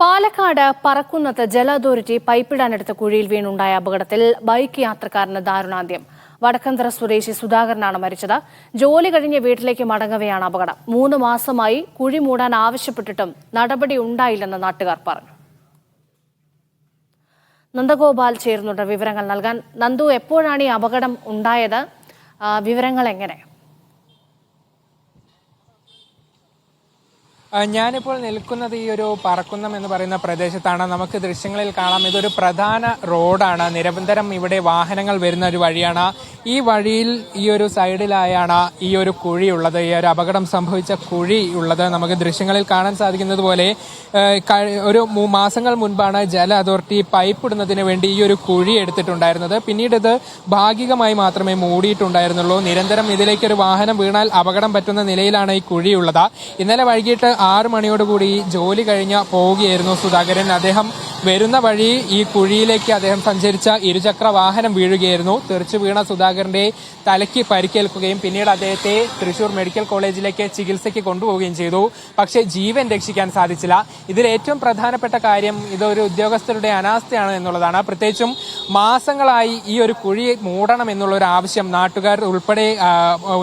പാലക്കാട് പറക്കുന്നത്ത് ജല അതോറിറ്റി പൈപ്പിടാനെടുത്ത കുഴിയിൽ വീണുണ്ടായ അപകടത്തിൽ ബൈക്ക് യാത്രക്കാരന് ദാരുണാന്ത്യം. വടക്കന്തറ സ്വദേശി സുധാകരനാണ് മരിച്ചത്. ജോലി കഴിഞ്ഞ് വീട്ടിലേക്ക് മടങ്ങവെയാണ് അപകടം. 3 മാസമായി കുഴി മൂടാൻ ആവശ്യപ്പെട്ടിട്ടും നടപടി ഉണ്ടായില്ലെന്ന് നാട്ടുകാർ പറഞ്ഞു. നന്ദഗോപാൽ ചേർന്നുണ്ട് വിവരങ്ങൾ നൽകാൻ. നന്ദു, എപ്പോഴാണ് ഈ അപകടം ഉണ്ടായത്? വിവരങ്ങൾ എങ്ങനെ? ഞാനിപ്പോൾ നിൽക്കുന്നത് ഈ ഒരു പറക്കുന്നം എന്ന് പറയുന്ന പ്രദേശത്താണ്. നമുക്ക് ദൃശ്യങ്ങളിൽ കാണാം, ഇതൊരു പ്രധാന റോഡാണ്. നിരന്തരം ഇവിടെ വാഹനങ്ങൾ വരുന്ന ഒരു വഴിയാണ്. ഈ വഴിയിൽ ഈ ഒരു സൈഡിലായാണ് ഈ ഒരു കുഴിയുള്ളത്, ഈ ഒരു അപകടം സംഭവിച്ച കുഴി ഉള്ളത്. നമുക്ക് ദൃശ്യങ്ങളിൽ കാണാൻ സാധിക്കുന്നത് പോലെ ഒരു മാസങ്ങൾ മുൻപാണ് ജല അതോറിറ്റി പൈപ്പ് ഇടുന്നതിന് വേണ്ടി ഈ ഒരു കുഴി എടുത്തിട്ടുണ്ടായിരുന്നത്. പിന്നീട് ഇത് ഭാഗികമായി മാത്രമേ മൂടിയിട്ടുണ്ടായിരുന്നുള്ളൂ. നിരന്തരം ഇതിലേക്കൊരു വാഹനം വീണാൽ അപകടം പറ്റുന്ന നിലയിലാണ് ഈ കുഴിയുള്ളത്. ഇന്നലെ വൈകിട്ട് 6 മണിയോടുകൂടി ജോലി കഴിഞ്ഞ് പോവുകയായിരുന്നു സുധാകരൻ. അദ്ദേഹം വരുന്ന വഴി ഈ കുഴിയിലേക്ക് അദ്ദേഹം സഞ്ചരിച്ച ഇരുചക്ര വാഹനം വീഴുകയായിരുന്നു. തെറിച്ചു വീണ സുധാകരന്റെ തലയ്ക്ക് പരിക്കേൽക്കുകയും പിന്നീട് അദ്ദേഹത്തെ തൃശൂർ മെഡിക്കൽ കോളേജിലേക്ക് ചികിത്സയ്ക്ക് കൊണ്ടുപോവുകയും ചെയ്തു. പക്ഷേ ജീവൻ രക്ഷിക്കാൻ സാധിച്ചില്ല. ഇതിൽ ഏറ്റവും പ്രധാനപ്പെട്ട കാര്യം ഇതൊരു ഉദ്യോഗസ്ഥരുടെ അനാസ്ഥയാണ് എന്നുള്ളതാണ്. പ്രത്യേകിച്ചും മാസങ്ങളായി ഈ ഒരു കുഴി മൂടണം എന്നുള്ള ഒരു ആവശ്യം നാട്ടുകാർ ഉൾപ്പെടെ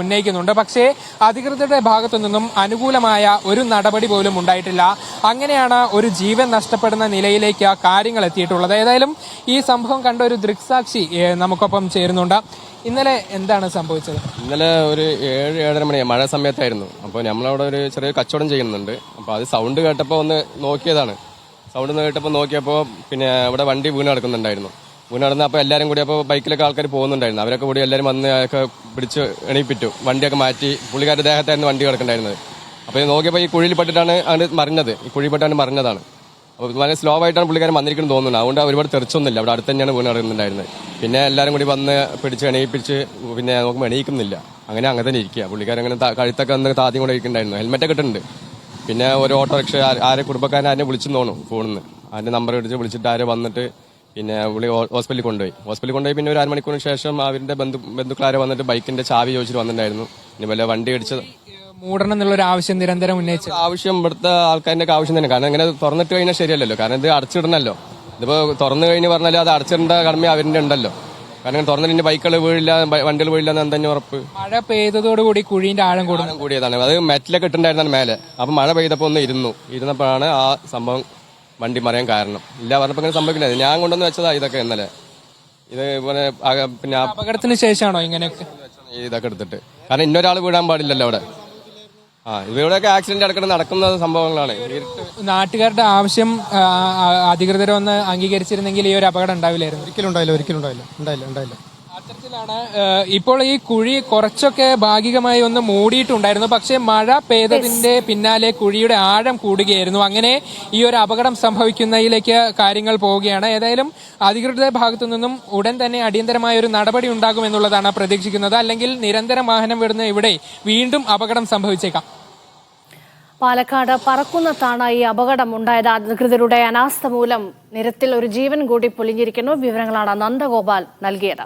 ഉന്നയിക്കുന്നുണ്ട്. പക്ഷേ അധികൃതരുടെ ഭാഗത്തു നിന്നും അനുകൂലമായ ഒരു നടപടി പോലും ഉണ്ടായിട്ടില്ല. അങ്ങനെയാണ് ഒരു ജീവൻ നഷ്ടപ്പെടുന്ന നിലയിലേക്ക് കാര്യങ്ങൾ എത്തിയിട്ടുള്ളത്. ഏതായാലും ഈ സംഭവം കണ്ട ഒരു ദൃക്സാക്ഷി നമുക്കൊപ്പം ചേരുന്നുണ്ട്. ഇന്നലെ എന്താണ് സംഭവിച്ചത്? ഇന്നലെ ഒരു 7-7:30 മണിയാണ്, മഴ സമയത്തായിരുന്നു. അപ്പോൾ നമ്മളവിടെ ഒരു ചെറിയ കച്ചവടം ചെയ്യുന്നുണ്ട്. അപ്പോൾ അത് സൗണ്ട് കേട്ടപ്പോൾ ഒന്ന് നോക്കിയതാണ്. സൗണ്ട് കേട്ടപ്പോൾ നോക്കിയപ്പോൾ പിന്നെ ഇവിടെ വണ്ടി വീണ് കിടക്കുന്നുണ്ടായിരുന്നു. വീണ് കിടന്ന് അപ്പോൾ എല്ലാവരും കൂടി, അപ്പോൾ ബൈക്കിലൊക്കെ ആൾക്കാർ പോകുന്നുണ്ടായിരുന്നു. അവരൊക്കെ കൂടി എല്ലാവരും വന്ന് ഒക്കെ പിടിച്ച് എണീപ്പിച്ചു. വണ്ടിയൊക്കെ മാറ്റി പുള്ളിക്കാരുടെ ദേഹത്തായിരുന്നു വണ്ടി കിടക്കുന്നുണ്ടായിരുന്നത്. അപ്പോൾ നോക്കിയപ്പോൾ ഈ കുഴിയിൽ പെട്ടിട്ടാണ് അത് മറിഞ്ഞത്. ഈ കുഴി പെട്ടാണ് മറിഞ്ഞതാണ്. അപ്പോൾ വളരെ സ്ലോ ആയിട്ടാണ് പുള്ളിക്കാരൻ വന്നിരിക്കുന്നത് തോന്നുന്നത്. അതുകൊണ്ട് ഒരുപാട് തെറിച്ചൊന്നുമില്ല. അവിടെ അടുത്ത് തന്നെയാണ് വീണ് കിടക്കുന്നുണ്ടായിരുന്നത്. പിന്നെ എല്ലാവരും കൂടി വന്ന് പിടിച്ച് എണീപ്പിച്ച് പിന്നെ നോക്കുമ്പോൾ എണീക്കുന്നില്ല. അങ്ങനെ തന്നെ ഇരിക്കുക. പുള്ളിക്കാരൻ അങ്ങനെ കഴുത്തൊക്കെ വന്ന് താദ്യം കൂടെ ഇരിക്കുന്നുണ്ടായിരുന്നു. ഹെൽമെറ്റൊക്കെ ഇട്ടിട്ടുണ്ട്. പിന്നെ ഒരു ഓട്ടോറിക്ഷ ആരെ കുടുംബക്കാരൻ ആരെ വിളിച്ചു തോന്നും ഫോണിൽ നിന്ന്. അതിൻ്റെ നമ്പർ ഇടിച്ച് വിളിച്ചിട്ട് ആരെ വന്നിട്ട് പിന്നെ പുള്ളി ഹോസ്പിറ്റലിൽ കൊണ്ടുപോയി. പിന്നെ ഒരു 1 മണിക്കൂറിന് ശേഷം അവരുടെ ബന്ധുക്കളാരെ വന്നിട്ട് ബൈക്കിന്റെ ചാവി ചോദിച്ചിട്ട് വന്നിട്ടുണ്ടായിരുന്നു. ഇനി വല്ല വണ്ടി ഇടിച്ചത് മൂടണം എന്നുള്ളൊരു ആവശ്യം നിരന്തരം ഉന്നയിച്ചു. ആവശ്യം ഇവിടുത്തെ ആൾക്കാരുടെ ആവശ്യം തന്നെ. കാരണം ഇങ്ങനെ തുറന്നിട്ട് കഴിഞ്ഞാൽ ശരിയല്ലല്ലോ. കാരണം ഇത് അടച്ചിടണല്ലോ. ഇതിപ്പോ തുറന്നു കഴിഞ്ഞ് പറഞ്ഞാൽ അത് അടച്ചിടേണ്ട കടമ അവരുടെ ഉണ്ടല്ലോ. കാരണം തുറന്നിട്ട് ബൈക്കുകൾ വീഴില്ല, വണ്ടികൾ വീഴില്ല എന്ന് തന്നെ ഉറപ്പ്. മഴ പെയ്തതോടുകൂടി കുഴിന്റെ ആഴം കൂടിയതാണ്. അത് മെറ്റലൊക്കെ ഇട്ടുണ്ടായിരുന്നാണ് മേലെ. അപ്പൊ മഴ പെയ്തപ്പോ ഒന്ന് ഇരുന്നപ്പോഴാണ് ആ സംഭവം വണ്ടി മറിയാൻ കാരണം. ഇല്ല പറഞ്ഞപ്പോ ഇങ്ങനെ സംഭവിക്കില്ല. ഞാൻ കൊണ്ടുവന്ന് വെച്ചതാ ഇതൊക്കെ ഇന്നലെ. ഇത് പിന്നെ അപകടത്തിന് ശേഷമാണോ ഇങ്ങനെയൊക്കെ ഇതൊക്കെ എടുത്തിട്ട്? കാരണം ഇന്നൊരാൾ വീഴാൻ പാടില്ലല്ലോ അവിടെ. ഇവിടെയൊക്കെ ആക്സിഡന്റ് അടക്കം നടക്കുന്ന സംഭവങ്ങളാണ്. നാട്ടുകാരുടെ ആവശ്യം അധികൃതർ ഒന്ന് അംഗീകരിച്ചിരുന്നെങ്കിൽ ഈ ഒരു അപകടം ഉണ്ടാവില്ലായിരുന്നു. ഒരിക്കലും ഉണ്ടായില്ല. അത്തരത്തിലാണ് ഇപ്പോൾ ഈ കുഴി കുറച്ചൊക്കെ ഭാഗികമായി ഒന്ന് മൂടിയിട്ടുണ്ടായിരുന്നു. പക്ഷേ മഴ പെയ്തതിന്റെ പിന്നാലെ കുഴിയുടെ ആഴം കൂടുകയായിരുന്നു. അങ്ങനെ ഈ ഒരു അപകടം സംഭവിക്കുന്നതിലേക്ക് കാര്യങ്ങൾ പോവുകയാണ്. ഏതായാലും അധികൃതരുടെ ഭാഗത്തു നിന്നും ഉടൻ തന്നെ അടിയന്തരമായ ഒരു നടപടി ഉണ്ടാകുമെന്നുള്ളതാണ് പ്രതീക്ഷിക്കുന്നത്. അല്ലെങ്കിൽ നിരന്തരം വാഹനം വിടുന്ന ഇവിടെ വീണ്ടും അപകടം സംഭവിച്ചേക്കാം. പാലക്കാട് പറക്കുന്നത്താണ് ഈ അപകടം ഉണ്ടായത്. അധികൃതരുടെ അനാസ്ഥ മൂലം നിരത്തിൽ ഒരു ജീവൻ കൂടി പൊലിഞ്ഞിരിക്കുന്നു. വിവരങ്ങളാണ് നന്ദഗോപാൽ നൽകിയത്.